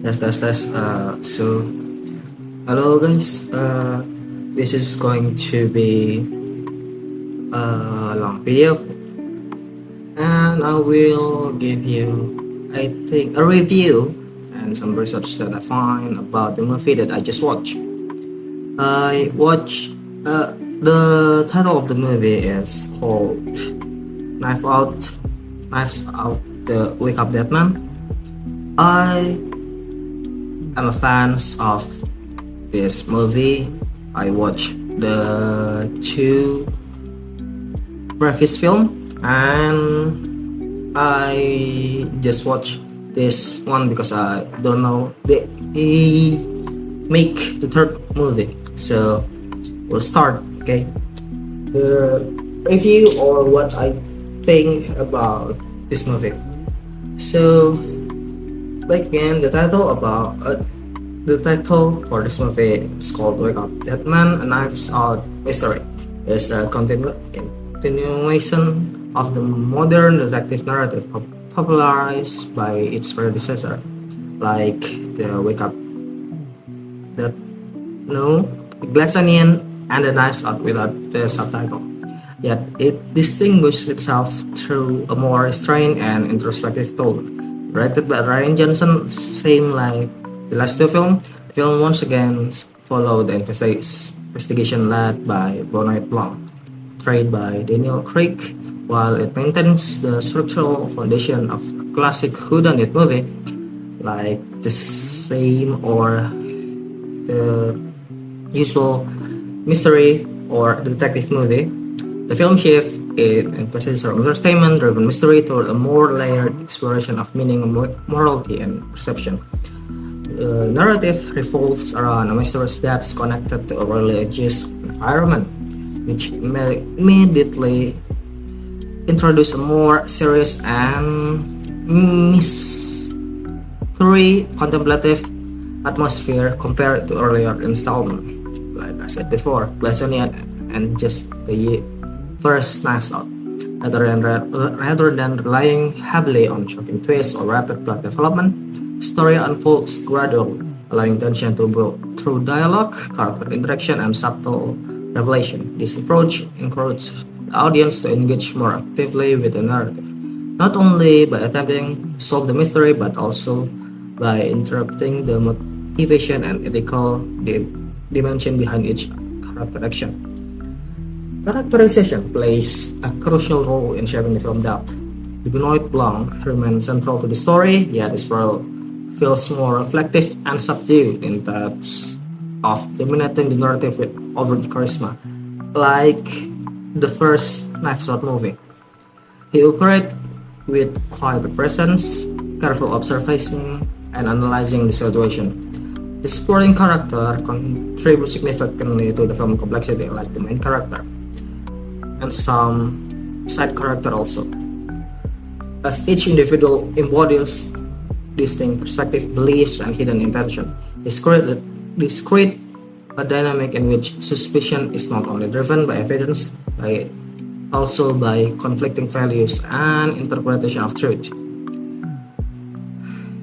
Tes. Hello guys. This is going to be a long video, and I will give you, I think, a review and some research that I find about the movie that I just watched. I watched. The title of the movie is called Knife Out. Knives Out. The Wake Up Dead Man. I am a fan of this movie. I watched the two previous film and I just watched this one because I don't know they make the third movie. So we'll start. Okay, the review or what I think about this movie. So like again, the title for this movie is called Wake Up Dead Man, a Knives Out Mystery. It's a continuation of the modern detective narrative popularized by its predecessor, like the Wake Up Dead, no, the Glass Onion, and the Knives Out without the subtitle. Yet it distinguished itself through a more restrained and introspective tone. Directed by Ryan Johnson, same like the last two films, the film once again followed the investigation led by Benoit Blanc, portrayed by Daniel Craig, while it maintains the structural foundation of a classic whodunit movie, like the same or the usual mystery or detective movie. The film shifts its emphasis from entertainment-driven mystery toward a more layered exploration of meaning, morality, and perception. The narrative revolves around a mysterious that's connected to a religious environment, which immediately introduce a more serious and mystery contemplative atmosphere compared to earlier installment. Like I said before, Glass Onion and just the first Knives Out. Rather than relying heavily on shocking twists or rapid plot development, story unfolds gradually, allowing tension to build through dialogue, character interaction, and subtle revelation. This approach encourages the audience to engage more actively with the narrative, not only by attempting to solve the mystery, but also by interpreting the motivation and ethical dimension behind each character action. Characterization plays a crucial role in shaping the film depth. Benoit Blanc remains central to the story, yet his role feels more reflective and subdued in terms of dominating the narrative with overt charisma, like the first Knives Out movie. He operates with quiet presence, careful observation, and analyzing the situation. The supporting character contributes significantly to the film complexity, like the main character, and some side character also, as each individual embodies distinct perspective, beliefs, and hidden intention. This creates a dynamic in which suspicion is not only driven by evidence, but also by conflicting values and interpretation of truth.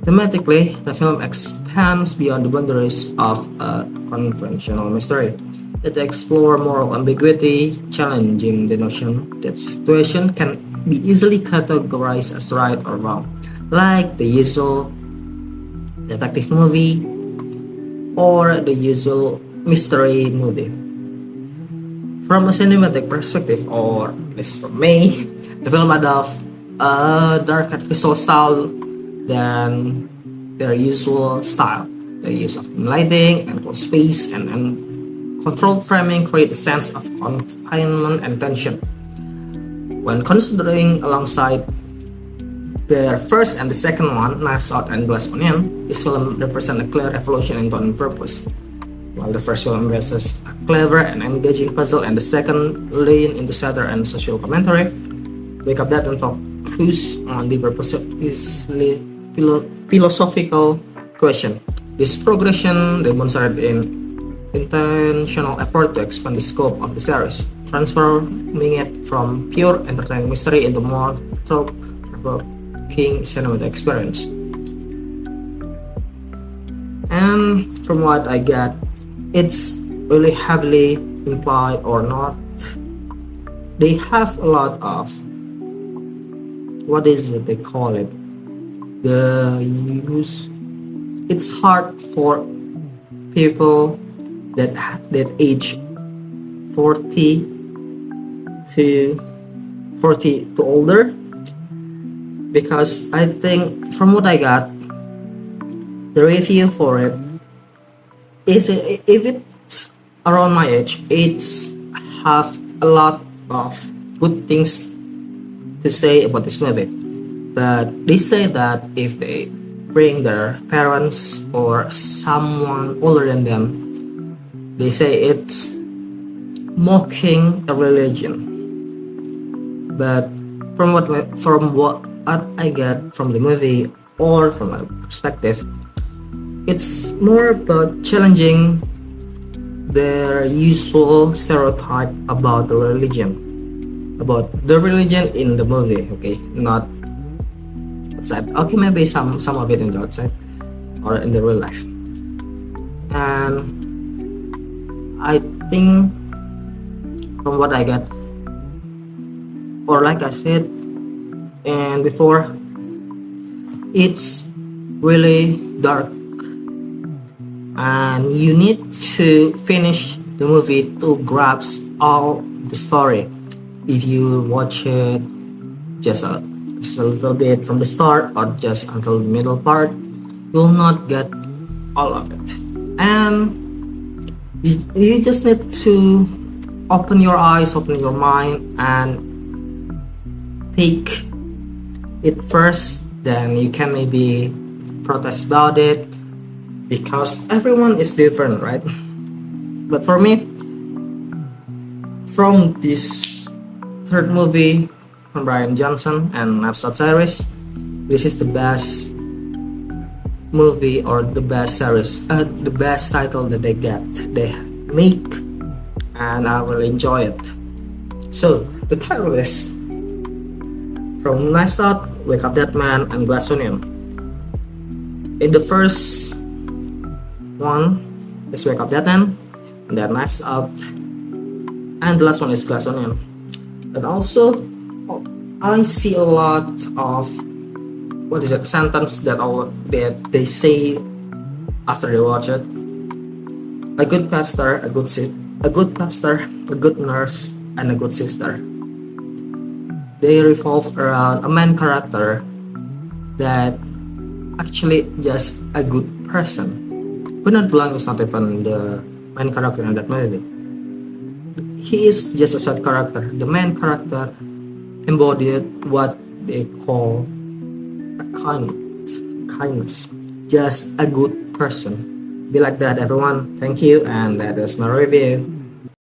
Thematically, the film expands beyond the boundaries of a conventional mystery. It explores moral ambiguity, challenging the notion that situation can be easily categorized as right or wrong, like the usual detective movie or the usual mystery movie. From a cinematic perspective, or at least from me, the film adopts a darker visual style than their usual style. The use of lighting, enclosed space, and controlled framing create a sense of confinement and tension. When considering alongside their first and the second one, Knives Out and Glass Onion, this film represents a clear evolution in tone and purpose. While the first film embraces a clever and engaging puzzle, and the second lean into satire and social commentary, Wake Up Dead and focus on deeper philosophical question. This progression demonstrated in intentional effort to expand the scope of the series, transforming it from pure entertaining mystery into more thought-provoking cinematic experience. And from what I got, it's really heavily implied or not. They have a lot of, what is it they call it? The use. It's hard for people that age 40 to 40 to older, because I think from what I got, the review for it is, if it's around my age, it's have a lot of good things to say about this movie. But they say that if they bring their parents or someone older than them, they say it's mocking a religion. But from what I get from the movie or from my perspective, it's more about challenging their usual stereotype about the religion, in the movie. Okay, not outside. Okay, maybe some of it in the outside or in the real life. And I think from what I got, or like I said and before, it's really dark, and you need to finish the movie to grasp all the story. If you watch it just a little bit from the start or just until the middle part, you will not get all of it. And you just need to open your eyes, open your mind, and take it first. Then you can maybe protest about it, because everyone is different, right? But for me, from this third movie from Brian Johnson and Knives Out series, this is the best movie or the best series, the best title that they make, and I will enjoy it. So the title is From Knives Out, Wake Up That Man, and Glass Onion. In the first one is Wake Up That Man, and then Knives Out, and the last one is Glass Onion. And also, I see a lot of, what is it, sentence that they say after they watch it. A good pastor, a good nurse, and a good sister. They revolve around a main character that actually just a good person. Bernard Blanc is not even the main character in that movie. He is just a side character. The main character embodied what they call a kindness. Just a good person. Be like that, everyone. Thank you, and that is my review.